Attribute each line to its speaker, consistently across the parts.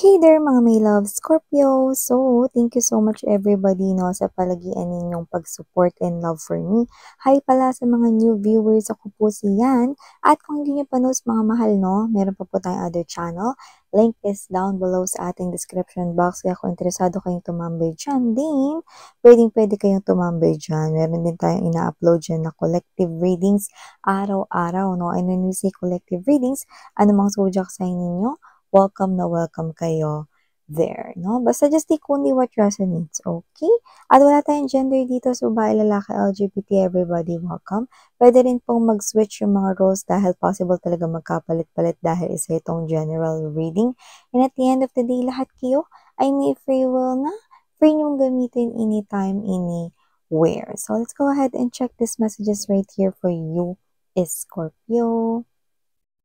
Speaker 1: Hey there mga may love, Scorpio! So, thank you so much everybody no, sa palagian ninyong pag-support and love for me. Hi pala sa mga new viewers, ako po si Yan. At kung hindi niyo pa nos mga mahal no, meron pa po tayong other channel. Link is down below sa ating description box. Kaya kung interesado kayong tumambay dyan din, pwede kayong tumambay dyan. Meron din tayong ina-upload dyan na collective readings araw-araw. No? And when we say collective readings, anumang zodiac sign ninyo, welcome na welcome kayo there, no? Basta just take only what resonates, okay? At wala tayong gender dito, so babae, lalaki, LGBT, everybody welcome. Pwede rin pong mag-switch yung mga roles dahil possible talaga magkapalit-palit dahil isa itong general reading. And at the end of the day, lahat kayo ay may free will na free nyong gamitin anytime, anywhere. So let's go ahead and check these messages right here for you, is Scorpio.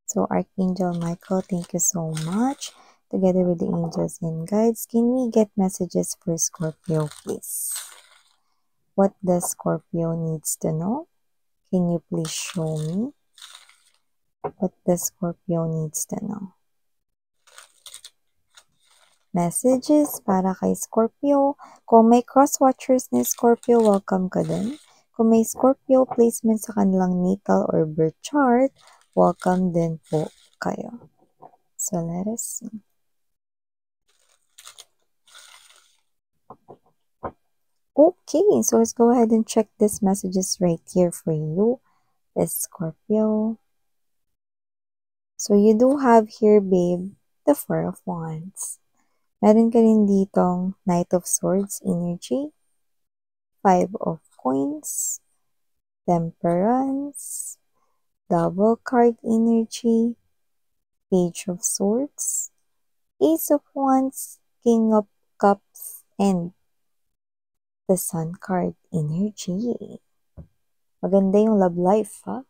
Speaker 1: So Archangel Michael, thank you so much. Together with the angels and guides, can we get messages for Scorpio, please? What does Scorpio needs to know? Can you please show me? What does Scorpio needs to know? Messages para kay Scorpio. Kung may cross-watchers ni Scorpio, welcome ka dun. Kung may Scorpio placement sa kanilang natal or birth chart, welcome din po kayo. So let us see. Okay, so let's go ahead and check these messages right here for you, is Scorpio. So you do have here, babe, the Four of Wands. Meron ka rin ditong Knight of Swords energy, Five of Coins, Temperance, Double card energy, Page of Swords, Ace of Wands, King of Cups, and the Sun card energy. Maganda yung love life, ha?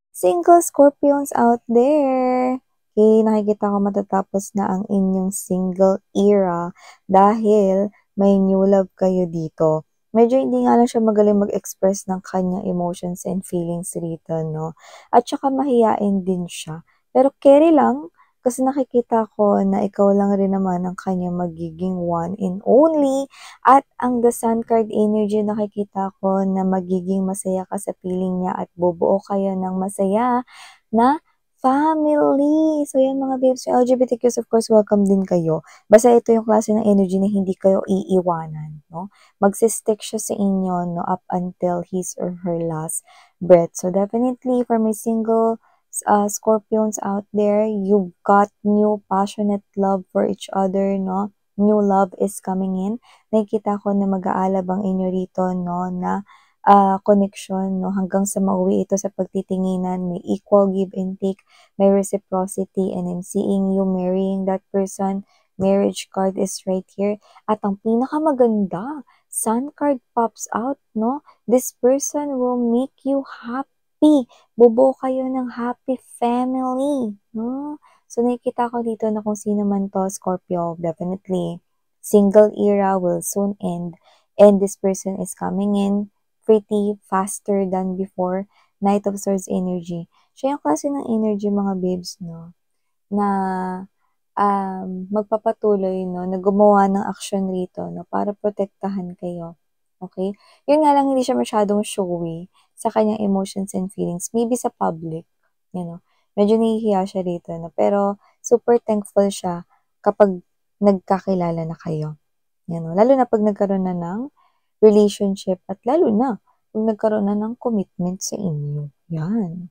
Speaker 1: Single Scorpions out there! Okay, nakikita ko matatapos na ang inyong single era dahil may new love kayo dito. Medyo hindi nga lang siya magaling mag-express ng kanyang emotions and feelings rito, no? At saka mahiyain din siya. Pero carry lang, kasi nakikita ko na ikaw lang rin naman ang kanyang magiging one and only. At ang The Sun card energy, nakikita ko na magiging masaya ka sa piling niya at bubuo kayo ng masaya na family. So yan mga babes, LGBTQs of course, welcome din kayo. Basta ito yung klase ng energy na hindi kayo iiwanan, no? Magsistick siya sa inyo, no, up until his or her last breath. So definitely for my single Scorpions out there, you've got new passionate love for each other, no? New love is coming in. Nakikita ko na mag-aalab ang inyo rito, no, na connection, no, hanggang sa mauwi ito sa pagtitinginan, may equal give and take, may reciprocity, and I'm seeing you marrying that person. Marriage card is right here. At ang pinakamaganda, Sun card pops out, no? This person will make you happy. Bubuo kayo ng happy family, no? So, nakikita ko dito na kung sino man to, Scorpio, definitely. Single era will soon end, and this person is coming in pretty faster than before. Knight of Swords energy. Siya yung klase ng energy, mga babes, no? Na magpapatuloy, no? Na gumawa ng action rito, no? Para protektahan kayo. Okay? Yun nga lang, hindi siya masyadong showy sa kanyang emotions and feelings. Maybe sa public, you know. Medyo nahihiya siya rito, no? Pero super thankful siya kapag nagkakilala na kayo. You know? Lalo na pag nagkaroon na ng relationship at lalo na kung nagkaroon na ng commitment sa inyo. Yan.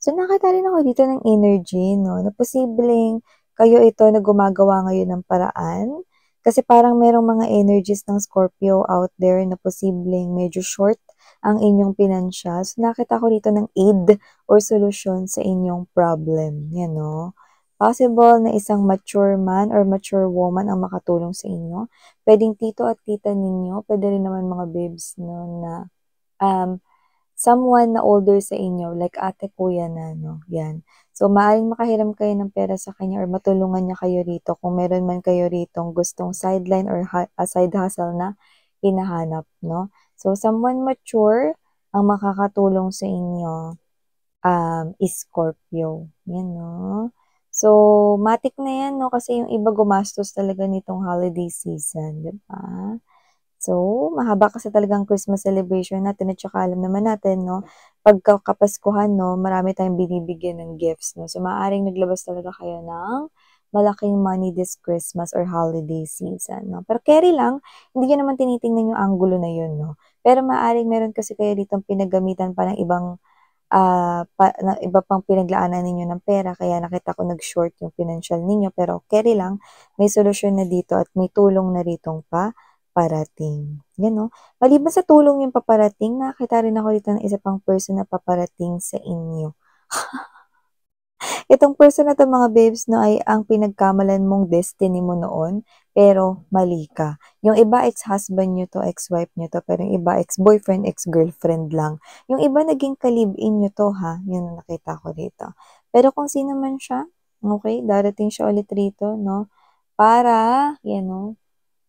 Speaker 1: So, nakita rin ako dito ng energy, no? Na posibleng kayo ito na gumagawa ngayon ng paraan. Kasi parang merong mga energies ng Scorpio out there na posibleng medyo short ang inyong pinansya. So, nakita ko dito ng aid or solution sa inyong problem. Yan, no? Possible na isang mature man or mature woman ang makatulong sa inyo. Pwedeng tito at tita ninyo. Pwede rin naman mga babes, no, na someone na older sa inyo, like ate, kuya na, no? Yan. So, maaaring makahiram kayo ng pera sa kanya or matulungan niya kayo rito kung meron man kayo rito gustong sideline or side hustle na hinahanap, no? So, someone mature ang makakatulong sa inyo is Scorpio. Yan, no? So, matik na 'yan 'no, kasi yung iba gumastos talaga nitong holiday season, 'di ba? So, mahaba kasi talagang Christmas celebration natin at saka alam naman natin 'no, pagka Kapaskuhan 'no, marami tayong binibigyan ng gifts 'no. So, maaaring naglabas talaga kayo ng malaking money this Christmas or holiday season 'no. Pero carry lang, hindi niyo naman tinitingnan yung anggulo na yun 'no. Pero maaaring meron kasi kayo ditong pinaggamitan pa ng ibang na iba pang pinaglaanan ninyo ng pera kaya nakita ko nag-short yung financial ninyo pero carry lang, may solusyon na dito at may tulong na ritong paparating. Yan 'no. Maliban sa tulong yung paparating, nakakita rin ako dito ng isa pang person na paparating sa inyo. Itong person na 'to mga babes 'no, ay ang pinagkamalan mong destiny mo noon, pero mali ka. Yung iba ex-husband niyo 'to, ex-wife niyo 'to, pero yung iba ex-boyfriend, ex-girlfriend lang. Yung iba naging ka-live-in niyo 'to ha, yun ang nakita ko dito. Pero kung sino man siya, okey, darating siya ulit rito 'no, para yan 'no,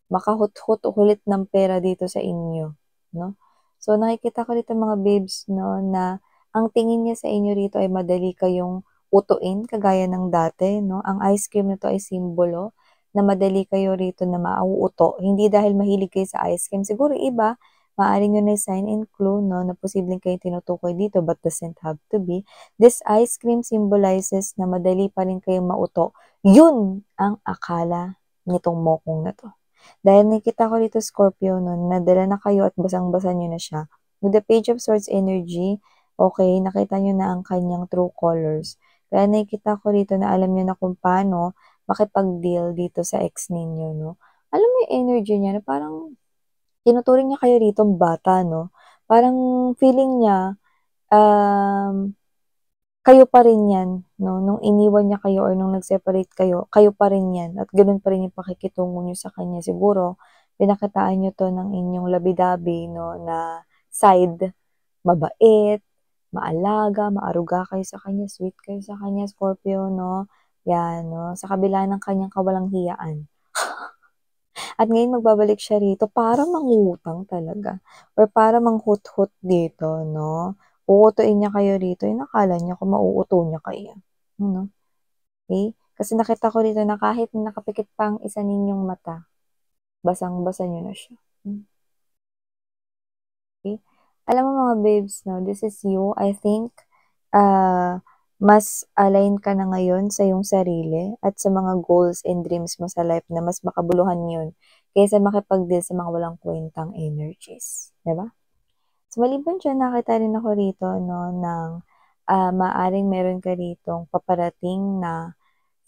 Speaker 1: makahut-hut ulit ng pera dito sa inyo, 'no. So, nakikita ko dito mga babes 'no, na ang tingin niya sa inyo rito ay madali kayong utuin kagaya ng dati 'no. Ang ice cream na 'to ay simbolo na madali kayo rito na mauuto, hindi dahil mahilig kayo sa ice cream. Siguro iba, maaaring yun ay sign and clue 'no, na posibleng kayong tinutukoy dito but doesn't have to be. This ice cream symbolizes na madali pa rin kayong mauto. Yun ang akala nitong mokong na 'to. Dahil nakita ko dito Scorpio 'no, nadala na kayo at basang-basa niyo na siya. With the Page of Swords energy, okey, nakita niyo na ang kanyang true colors. Kaya nakikita ko rito na alam niyo na kung paano makipag-deal dito sa ex ninyo 'no. Alam mo yung energy niya na parang tinuturing niya kayo ritong bata 'no, parang feeling niya, um kayo pa rin 'yan 'no, nung iniwan niya kayo or nung nag-separate kayo, kayo pa rin 'yan at gano'n pa rin yung pakikitungo niyo sa kanya. Siguro pinakitaan niyo 'to ng inyong labi-dabi 'no, na side, mabait, maalaga, maaruga kayo sa kanya, sweet kayo sa kanya, Scorpio 'no, 'yan 'no, sa kabila ng kanyang kawalang hiyaan. At ngayon magbabalik siya rito para mangungutang talaga or para manghut-hut dito 'no. Uutuin niya kayo rito, yung akala niya kung mauuto niya kayo, 'no, okey? Kasi nakita ko dito na kahit nakapikit pa ang isa ninyong mata, basang-basa niyo na siya, okey? Alam mo mga babes 'no, this is you. I think, mas align ka na ngayon sa iyong sarili at sa mga goals and dreams mo sa life na mas makabuluhan yun kaysa makipag-deal sa mga walang kwentang energies, 'di ba? So, maliban diyan nakita rin ako rito 'no ng, maaaring meron ka ritong paparating na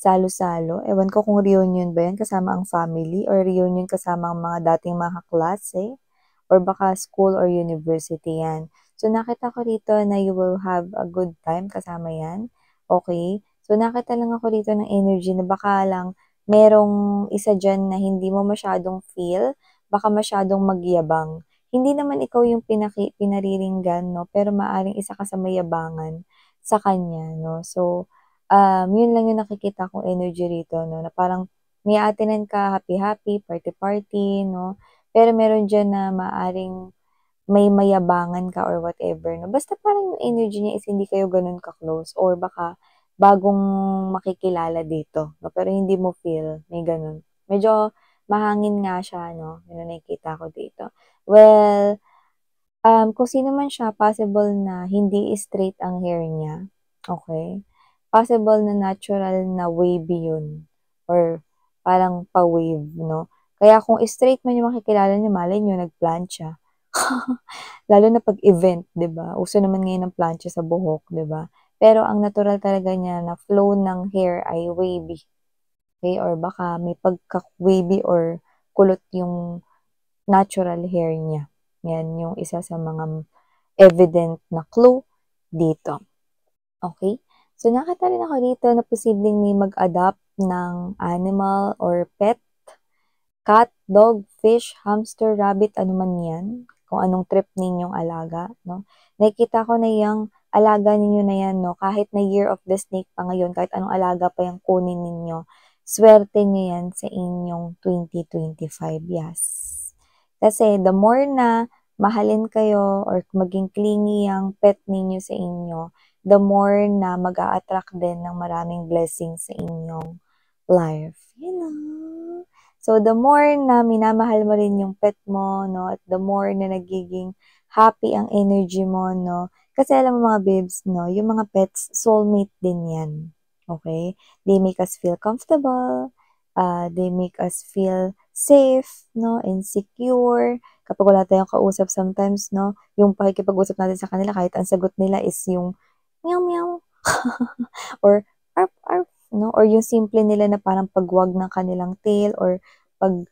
Speaker 1: salo-salo. Ewan ko kung reunion ba 'yan kasama ang family or reunion kasama ang mga dating mga kaklase or baka school or university 'yan. So, nakita ko rito na you will have a good time kasama 'yan, okey. So, nakita lang ako rito ng energy na baka lang merong isa diyan na hindi mo masyadong feel, baka masyadong magyabang. Hindi naman ikaw yung pinariringgan 'no, pero maaaring isa ka sa mayabangan sa kanya 'no. So, yun lang yung nakikita kong energy rito 'no, na parang may aatinan ka, happy-happy, party-party 'no, pero meron diyan na maaaring may mayabangan ka or whatever 'no. Basta parang yung energy niya is hindi kayo gano'n ka-close or baka bagong makikilala dito 'no, pero hindi mo feel, may gano'n. Medyo mahangin nga siya 'no, yun ang nakikita ko dito. Well, kung sino man siya possible na hindi straight ang hair niya, okey? Possible na natural na wavy yun or parang pa-wave 'no. Kaya kung straight man yung makikilala niyo malay niyo nagplantsa. Lalo na 'pag event 'di ba, uso naman ngayon ang plantsa sa buhok 'di ba? Pero ang natural talaga niya na flow ng hair ay wavy, okey or baka may pagka-wavy or kulot yung natural hair niya. 'Yan yung isa sa mga evident na clue dito, okey? So, nakita rin ako dito na posibleng may mag-adopt ng animal or pet, cat, dog, fish, hamster, rabbit, ano man 'yan, kung anong trip ninyong alaga 'no. Nakikita ko na 'yang alaga ninyo na 'yan 'no, kahit na Year of the Snake pa ngayon, kahit anong alaga pa 'yang kunin ninyo, swerte niyo 'yan sa inyong 2025, yes. Kasi the more na mahalin kayo or maging clingy ang pet ninyo sa inyo, the more na mag-a-attract din ng maraming blessings sa inyong life. You know? So, the more na minamahal mo rin yung pet mo, no? At the more na nagiging happy ang energy mo, no? Kasi alam mo mga babes, no? Yung mga pets, soulmate din yan. Okay? They make us feel comfortable. They make us feel safe, no? And secure. Kapag wala tayong kausap sometimes, no? Yung pakikipag-usap natin sa kanila, kahit ang sagot nila is yung meow meow. Or arf arf, no? Or yung simple nila na parang pagwag ng kanilang tail or pag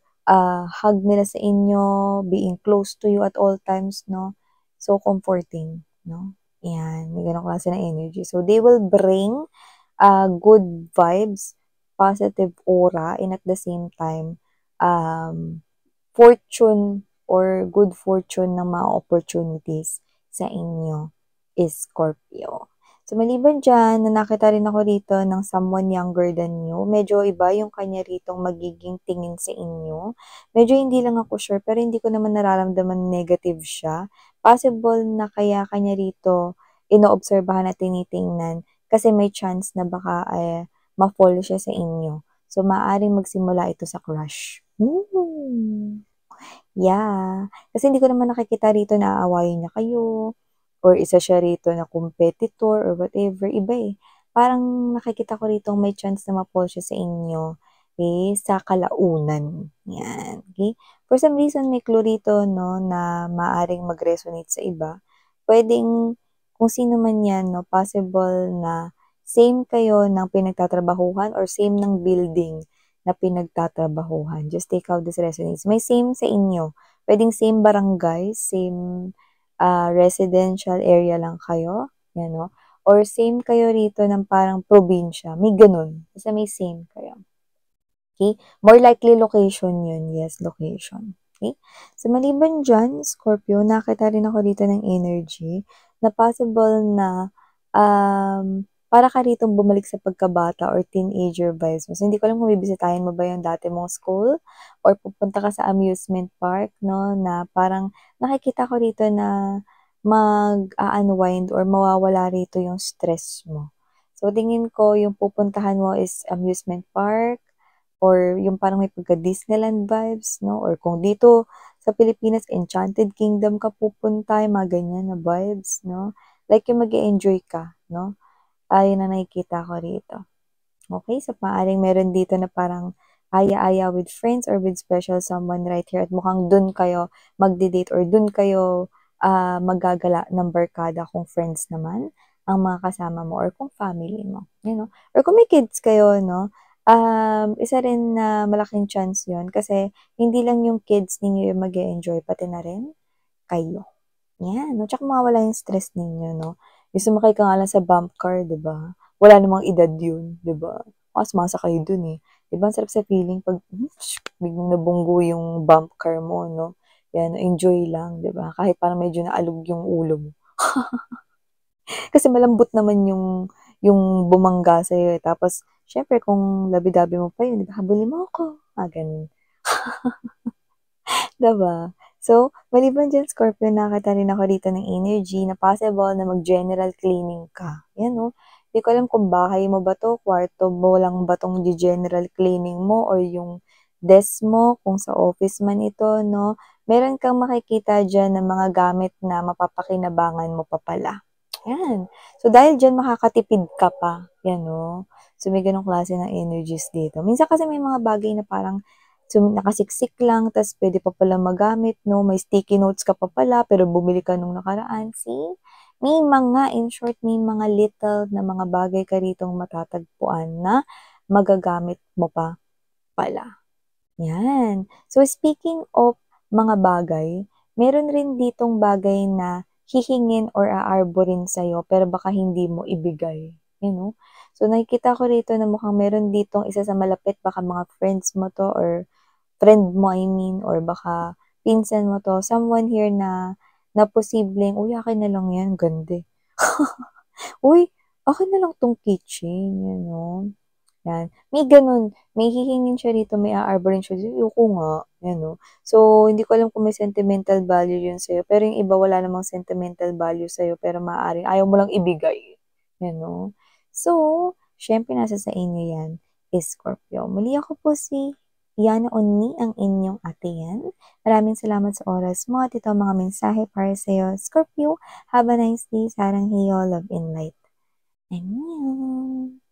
Speaker 1: hug nila sa inyo, being close to you at all times, no? So comforting, no? Yan, may ganong klase ng energy. So they will bring good vibes, positive aura, and at the same time, fortune or good fortune ng mga opportunities sa inyo is Scorpio. So, maliban dyan, na nakita rin ako rito ng someone younger than you. Medyo iba yung kanya ritong magiging tingin sa inyo. Medyo hindi lang ako sure, pero hindi ko naman nararamdaman negative siya. Possible na kaya kanya rito inoobserbahan at tinitingnan kasi may chance na baka ma-fall siya sa inyo. So, maaaring magsimula ito sa crush. Yeah. Kasi hindi ko naman nakikita rito na aawayin niya kayo or isa siya rito na competitor or whatever. Iba eh. Parang nakikita ko rito may chance na ma-fall siya sa inyo sa kalaunan. Yan. Okay? For some reason, may clue rito no, na maaring mag-resonate sa iba. Pwedeng kung sino man yan, no, possible na same kayo ng pinagtatrabahuhan or same ng building na pinagtatrabahuhan. Just take out this resonates. May same sa inyo. Pwedeng same barangay, same residential area lang kayo, yan no? Or same kayo rito ng parang probinsya. May ganun. Kasi may same kayo. Okay? More likely location yun. Yes, location. Okay? So, maliban dyan, Scorpio, nakita rin ako dito ng energy na possible na para ka rito bumalik sa pagkabata or teenager vibes mo. So, hindi ko alam kung bibisitahin mo ba yung dati mong school or pupunta ka sa amusement park, no, na parang nakikita ko rito na mag-unwind or mawawala rito yung stress mo. So, tingin ko yung pupuntahan mo is amusement park, or yung parang may pagka-Disneyland vibes, no? Or kung dito sa Pilipinas, Enchanted Kingdom ka pupunta, yung mga ganyan na vibes, no? Like yung mag-enjoy ka, no? Ayun na nakikita ko rito. Okay? So, maaaring meron dito na parang aya-aya with friends or with special someone right here at mukhang dun kayo magde-date or dun kayo magagala ng barkada kung friends naman ang mga kasama mo or kung family mo. You know? Or kung may kids kayo, no? Isa rin na malaking chance yon kasi hindi lang yung kids ninyo yung mag-e-enjoy, pati na rin kayo. Yan, no? Tsaka mawawala yung stress ninyo, no? Yung sumakay ka nga lang sa bump car, di ba? Wala namang edad yun, di ba? Mas masa kayo dun eh. Di ba? Ang sarap sa feeling pag biglang nabunggo yung bump car mo, no? Yan, enjoy lang, di ba? Kahit parang medyo naalog yung ulo mo. Kasi malambot naman yung bumangga sa'yo eh. Tapos, syempre, kung labi-dabi mo pa yun, habulin mo ako. Ganun. Diba? So, maliban dyan, Scorpio, nakita rin ako dito ng energy na possible na mag-general cleaning ka. Yan, no? Hindi ko alam kung bahay mo ba to, kwarto mo lang ba tong general cleaning mo or yung desk mo, kung sa office man ito, no? Meron kang makikita dyan ng mga gamit na mapapakinabangan mo pa pala. Yan. So, dahil dyan makakatipid ka pa. Yan, no? So, may ganong klase ng energies dito. Minsan kasi may mga bagay na parang nakasiksik lang, tas pwede pa pala magamit, no? May sticky notes ka pa pala, pero bumili ka nung nakaraan. See? May mga, in short, may mga little na mga bagay ka ritong matatagpuan na magagamit mo pa pala. Yan. So, speaking of mga bagay, meron rin ditong bagay na hihingin or aarborin sa'yo, pero baka hindi mo ibigay. You know? So, nakikita ko rito na mukhang meron ditong isa sa malapit, baka mga friends mo to, or friend mo, I mean, or baka pinsan mo to, someone here na posibleng, uy, akin na lang yan, ganda. Uy, akin na lang tong kitchen, you know. Yan. May ganun. May hihingin siya rito, may aarborin siya. Ayoko nga. Yan, no? So, hindi ko alam kung may sentimental value yun sa'yo. Pero yung iba, wala namang sentimental value sa'yo. Pero maaaring ayaw mo lang ibigay. Ano? So, syempre nasa sa inyo yan, Scorpio. Muli ako po si Yana Onni, ang inyong ate yan. Maraming salamat sa oras mo at ito ang mga mensahe para sa'yo, Scorpio. Have a nice day. Sarang hiyo, love and light. Annyeong!